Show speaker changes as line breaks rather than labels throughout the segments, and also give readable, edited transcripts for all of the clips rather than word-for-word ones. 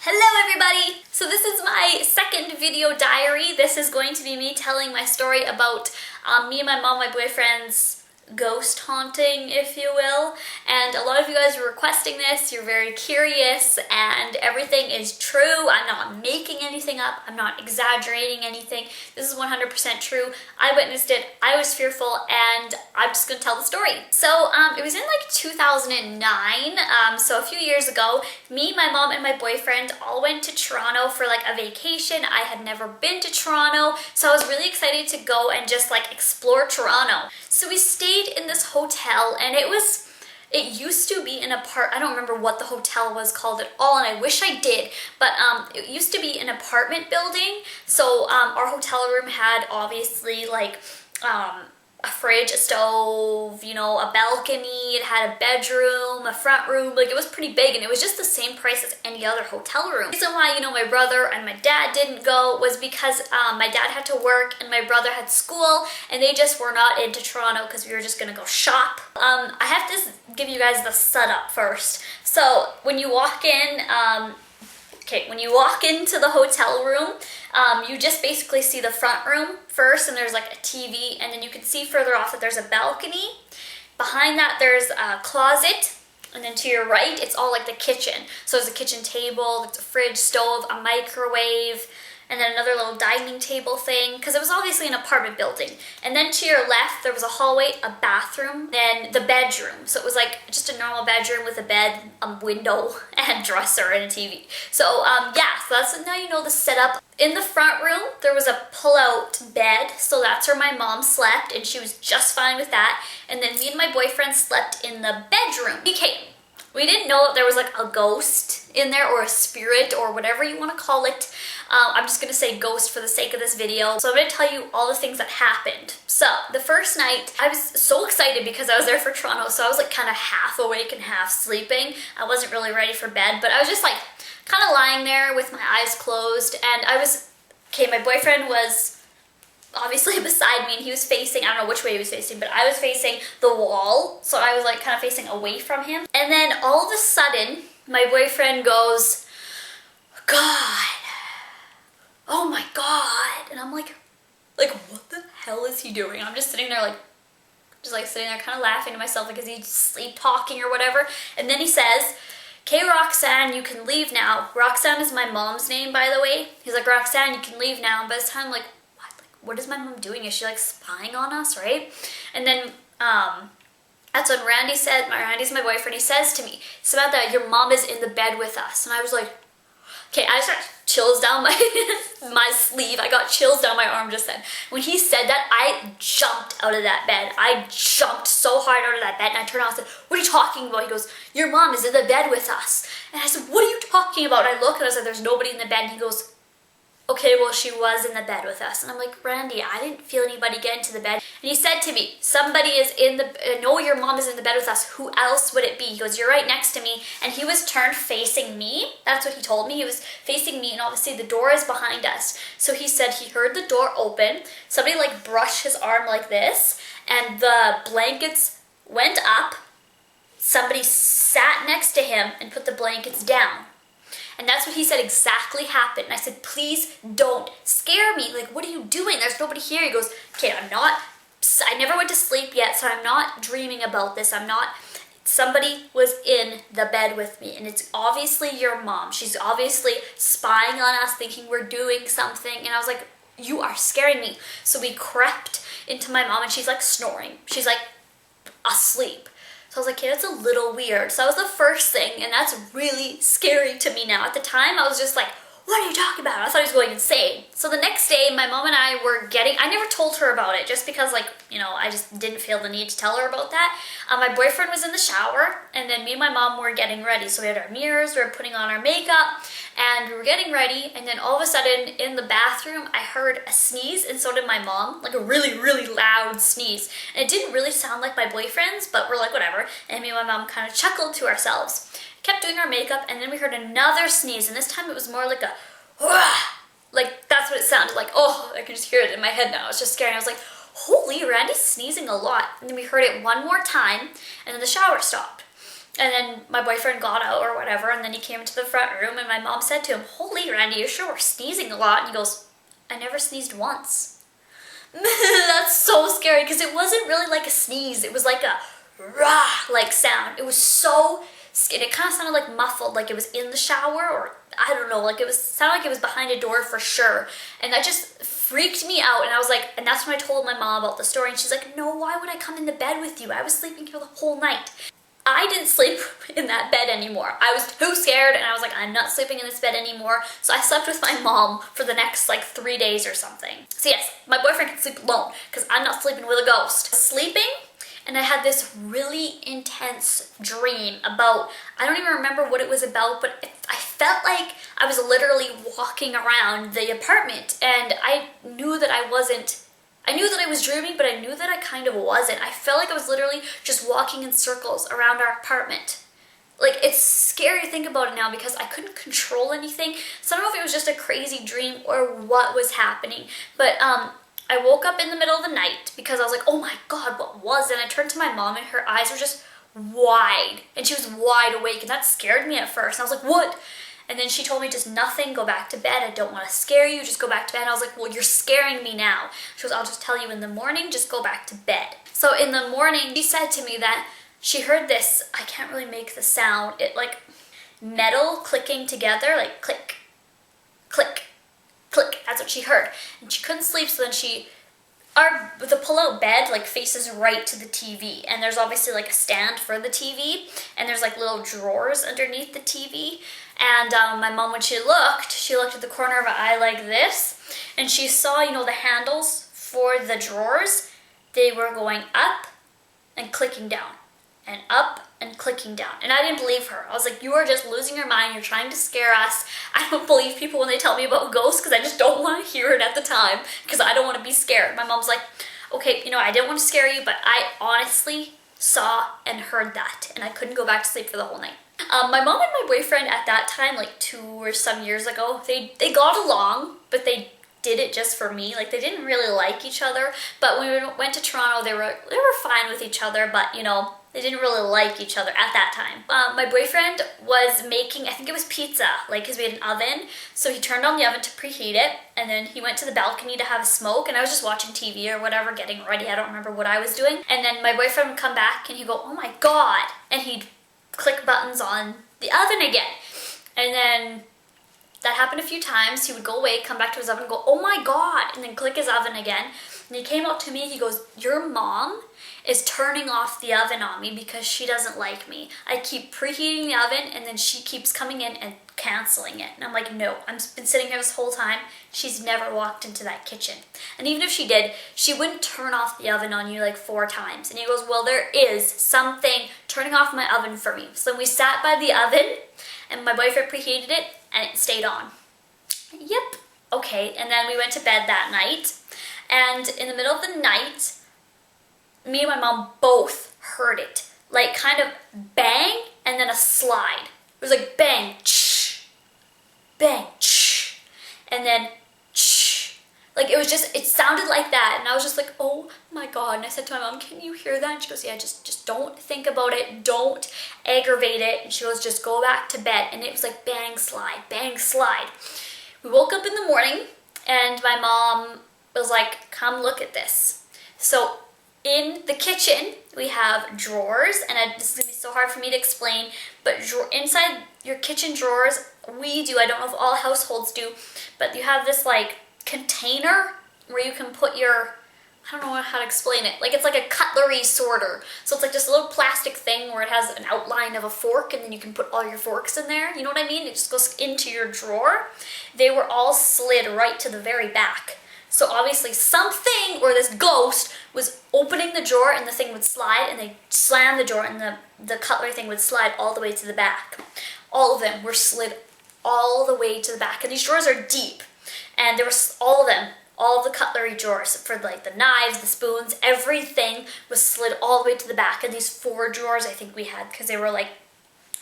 Hello everybody! So this is my second video diary. This is going to be me telling my story about me and my mom, my boyfriend's ghost haunting, if you will. And a lot of you guys are requesting this. You're very curious and everything is true. I'm not making anything up. I'm not exaggerating anything. This is 100% true. I witnessed it. I was fearful and I'm just gonna tell the story. So it was in like 2009. So a few years ago, me, my mom, and my boyfriend all went to Toronto for like a vacation. I had never been to Toronto, so I was really excited to go and just like explore Toronto. So we stayed in this hotel and it used to be I don't remember what the hotel was called at all, and I wish I did, but it used to be an apartment building. So our hotel room had obviously like a fridge, a stove, you know, a balcony, it had a bedroom, a front room, like it was pretty big, and it was just the same price as any other hotel room. The reason why, you know, my brother and my dad didn't go was because my dad had to work and my brother had school, and they just were not into Toronto because we were just gonna go shop. I have to give you guys the setup first. So when you walk in, when you walk into the hotel room, you just basically see the front room first, and there's like a TV, and then you can see further off that there's a balcony. Behind that there's a closet, and then to your right it's all like the kitchen. So there's a kitchen table, there's a fridge, stove, a microwave, and then another little dining table thing, because it was obviously an apartment building. And then to your left, there was a hallway, a bathroom, then the bedroom. So it was like just a normal bedroom with a bed, a window, and dresser, and a TV. So yeah, so that's now you know the setup. In the front room, there was a pull-out bed, so that's where my mom slept, and she was just fine with that. And then me and my boyfriend slept in the bedroom. We didn't know that there was like a ghost in there, or a spirit, or whatever you want to call it. I'm just going to say ghost for the sake of this video. So I'm going to tell you all the things that happened. So the first night, I was so excited because I was there for Toronto, so I was like kind of half awake and half sleeping. I wasn't really ready for bed, but I was just like kind of lying there with my eyes closed, and my boyfriend was obviously beside me, and he was facing, I don't know which way he was facing, but I was facing the wall, so I was like kind of facing away from him. And then all of a sudden, my boyfriend goes, "God, oh my God," and I'm like, what the hell is he doing? I'm just sitting there sitting there kind of laughing to myself, like, is he sleep talking or whatever? And then he says, "Okay, Roxanne, you can leave now." Roxanne is my mom's name, by the way. He's like, "Roxanne, you can leave now." And by this time, I'm like, what is my mom doing? Is she like spying on us, right? And then that's when Randy's my boyfriend, he says to me, "Samantha, your mom is in the bed with us." And I was like, okay, I just got chills down my sleeve. I got chills down my arm just then. When he said that, I jumped out of that bed. I jumped so hard out of that bed, and I turned around and said, "What are you talking about?" He goes, "Your mom is in the bed with us." And I said, "What are you talking about?" And I look and I said, "There's nobody in the bed." And he goes, "Okay, well, she was in the bed with us." And I'm like, "Randy, I didn't feel anybody get into the bed." And he said to me, "Somebody is in the, no, your mom is in the bed with us. Who else would it be?" He goes, "You're right next to me." And he was turned facing me. That's what he told me. He was facing me, and obviously the door is behind us. So he said he heard the door open. Somebody like brushed his arm like this, and the blankets went up. Somebody sat next to him and put the blankets down. And that's what he said exactly happened. And I said, "Please don't scare me. Like, what are you doing? There's nobody here." He goes, "Okay, I never went to sleep yet, so I'm not dreaming about this. Somebody was in the bed with me, and it's obviously your mom. She's obviously spying on us, thinking we're doing something." And I was like, "You are scaring me." So we crept into my mom, and she's like snoring. She's like asleep. So I was like, okay, that's a little weird. So that was the first thing, and that's really scary to me now. At the time, I was just like, what are you talking about? I thought he was going insane. So the next day, my mom and I I never told her about it, just because, like, you know, I just didn't feel the need to tell her about that. My boyfriend was in the shower, and then me and my mom were getting ready. So we had our mirrors, we were putting on our makeup, and we were getting ready, and then all of a sudden, in the bathroom, I heard a sneeze, and so did my mom, like a really, really loud sneeze. And it didn't really sound like my boyfriend's, but we're like, whatever. And me and my mom kind of chuckled to ourselves. Kept doing our makeup, and then we heard another sneeze, and this time it was more like a like, that's what it sounded like. Oh, I can just hear it in my head now. It's just scary. I was like, holy, Randy's sneezing a lot. And then we heard it one more time, and then the shower stopped. And then my boyfriend got out or whatever, and then he came into the front room, and my mom said to him, "Holy, Randy, you sure were sneezing a lot." And he goes, "I never sneezed once." That's so scary, because it wasn't really like a sneeze. It was like a rah like sound. It was so it kind of sounded like muffled, like it was in the shower, or I don't know, like it was sounded like it was behind a door for sure. And that just freaked me out. And I was like, and that's when I told my mom about the story, and she's like, "No, why would I come into bed with you? I was sleeping here the whole night." I didn't sleep in that bed anymore. I was too scared, and I was like, I'm not sleeping in this bed anymore. So I slept with my mom for the next like 3 days or something. So yes, my boyfriend can sleep alone because I'm not sleeping with a ghost. Sleeping, and I had this really intense dream about, I don't even remember what it was about, but I felt like I was literally walking around the apartment, and I knew that I was dreaming, but I knew that I kind of wasn't. I felt like I was literally just walking in circles around our apartment. Like, it's scary to think about it now because I couldn't control anything. So I don't know if it was just a crazy dream or what was happening. But I woke up in the middle of the night because I was like, oh my God, what was it? And I turned to my mom, and her eyes were just wide. And she was wide awake, and that scared me at first. And I was like, what? And then she told me, just nothing, go back to bed. I don't want to scare you, just go back to bed. And I was like, well, you're scaring me now. She goes, I'll just tell you in the morning, just go back to bed. So in the morning, she said to me that she heard this, I can't really make the sound, it like metal clicking together, like click, click, click. That's what she heard. And she couldn't sleep, so then the pull-out bed like faces right to the TV, and there's obviously like a stand for the TV, and there's like little drawers underneath the TV. And my mom, when she looked at the corner of her eye like this, and she saw, you know, the handles for the drawers, they were going up and clicking down, and up and clicking down. And I didn't believe her. I was like, you are just losing your mind. You're trying to scare us. I don't believe people when they tell me about ghosts because I just don't want to hear it at the time because I don't want to be scared. My mom's like, okay, you know, I didn't want to scare you, but I honestly saw and heard that, and I couldn't go back to sleep for the whole night. My mom and my boyfriend at that time, like 2 or some years ago, they got along, but they did it just for me. Like, they didn't really like each other, but when we went to Toronto, they were fine with each other, but you know, they didn't really like each other at that time. My boyfriend was making, I think it was pizza, like, because we had an oven, so he turned on the oven to preheat it, and then he went to the balcony to have a smoke, and I was just watching TV or whatever, getting ready. I don't remember what I was doing. And then my boyfriend would come back, and he'd go, oh my God, and he'd click buttons on the oven again. And then that happened a few times. He would go away, come back to his oven, and go, oh my God, and then click his oven again. And he came up to me, he goes, your mom is turning off the oven on me because she doesn't like me. I keep preheating the oven, and then she keeps coming in and canceling it. And I'm like, no, I've been sitting here this whole time. She's never walked into that kitchen. And even if she did, she wouldn't turn off the oven on you like 4 times. And he goes, well, there is something turning off my oven for me. So we sat by the oven, and my boyfriend preheated it, and it stayed on. Yep. Okay, and then we went to bed that night. And in the middle of the night, me and my mom both heard it. Like, kind of bang, and then a slide. It was like bang, bang, and then like it was just, it sounded like that, and I was just like, oh my God. And I said to my mom, can you hear that? And she goes, yeah, just don't think about it, don't aggravate it. And she goes, just go back to bed. And it was like bang, slide, bang, slide. We woke up in the morning, and my mom was like, come look at this. So in the kitchen, we have drawers, and this is going to be so hard for me to explain, but inside your kitchen drawers, we do, I don't know if all households do, but you have this like container where you can put your, I don't know how to explain it, like it's like a cutlery sorter. So it's like just a little plastic thing where it has an outline of a fork, and then you can put all your forks in there, you know what I mean? It just goes into your drawer. They were all slid right to the very back. So obviously something, or this ghost, was opening the drawer, and the thing would slide, and they slammed the drawer, and the cutlery thing would slide all the way to the back. All of them were slid all the way to the back. And these drawers are deep. And there was all of them, all of the cutlery drawers, for like the knives, the spoons, everything was slid all the way to the back. And these 4 drawers I think we had, because they were like,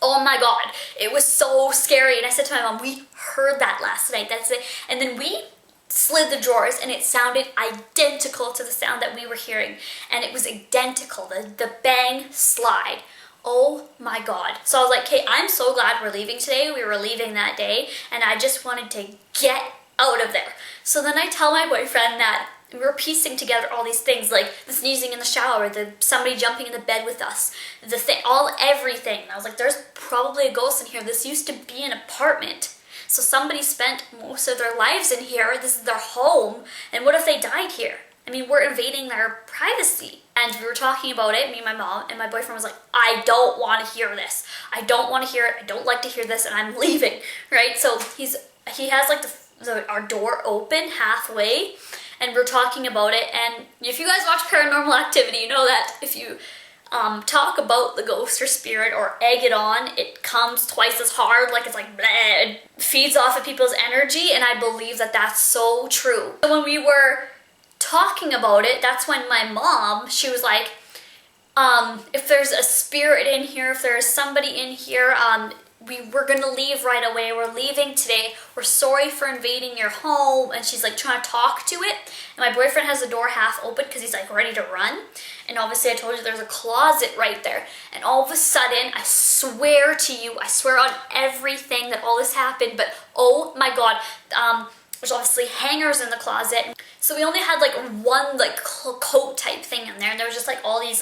oh my God, it was so scary. And I said to my mom, we heard that last night, that's it. And then we slid the drawers, and it sounded identical to the sound that we were hearing. And it was identical, the bang slide Oh my God. So I was like, okay, I'm so glad we're leaving today. We were leaving that day and I just wanted to get out of there. So then I tell my boyfriend that we were piecing together all these things, like the sneezing in the shower, somebody jumping in the bed with us, everything. And I was like, there's probably a ghost in here. This used to be an apartment. So somebody spent most of their lives in here. This is their home. And what if they died here? I mean, we're invading their privacy. And we were talking about it, me and my mom, and my boyfriend was like, I don't want to hear this. I don't want to hear it. I don't like to hear this, and I'm leaving, right? So he has like our door open halfway, and we're talking about it. And if you guys watch Paranormal Activity, you know that if you talk about the ghost or spirit or egg it on, it comes twice as hard. Like it's like bleh, it feeds off of people's energy, and I believe that that's so true. So when we were talking about it, that's when my mom, she was like, if there's a spirit in here, if there's somebody in here, we're gonna leave right away. We're leaving today. We're sorry for invading your home. And she's like trying to talk to it. And my boyfriend has the door half open because he's like ready to run. And obviously I told you there's a closet right there. And all of a sudden, I swear to you, I swear on everything that all this happened, but oh my God, there's obviously hangers in the closet. So we only had like one like coat type thing in there, and there was just like all these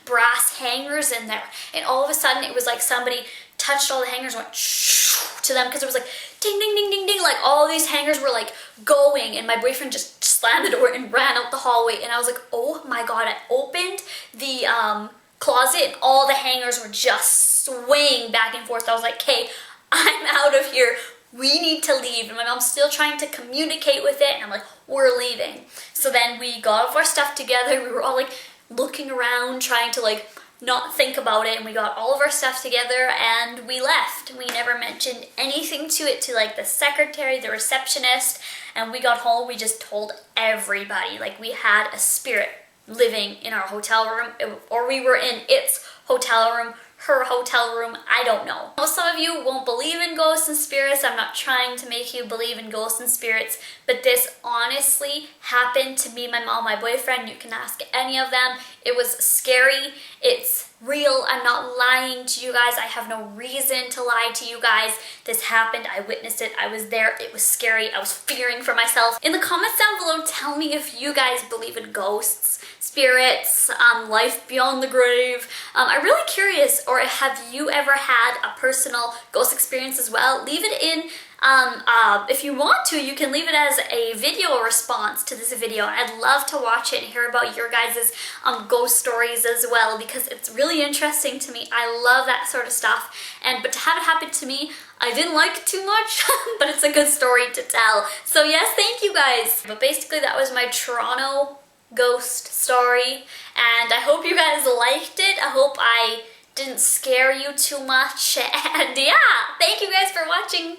brass hangers in there. And all of a sudden it was like somebody touched all the hangers and went to them, because it was like ding, ding, ding, ding, ding, like all these hangers were like going, and my boyfriend just slammed the door and ran out the hallway. And I was like, oh my God, I opened the closet and all the hangers were just swaying back and forth. I was like, okay, I'm out of here. We need to leave. And my mom's still trying to communicate with it, and I'm like, we're leaving. So then we got all of our stuff together. We were all like looking around, trying to like not think about it, and we got all of our stuff together and we left. We never mentioned anything to it to like the secretary, the receptionist, and we got home, we just told everybody like we had a spirit living in our hotel room, or we were in its hotel room, her hotel room, I don't know. Some of you won't believe in ghosts and spirits. I'm not trying to make you believe in ghosts and spirits, but this honestly happened to me, my mom, my boyfriend. You can ask any of them. It was scary. It's real. I'm not lying to you guys. I have no reason to lie to you guys. This happened. I witnessed it. I was there. It was scary. I was fearing for myself. In the comments down below, tell me if you guys believe in ghosts, spirits, life beyond the grave. I'm really curious, or have you ever had a personal ghost experience as well? Leave it in. If you want to, you can leave it as a video response to this video. I'd love to watch it and hear about your guys' ghost stories as well, because it's really interesting to me. I love that sort of stuff. But to have it happen to me, I didn't like it too much, but it's a good story to tell. So yes, thank you guys. But basically that was my Toronto ghost story, and I hope you guys liked it. I hope I didn't scare you too much, and yeah, thank you guys for watching.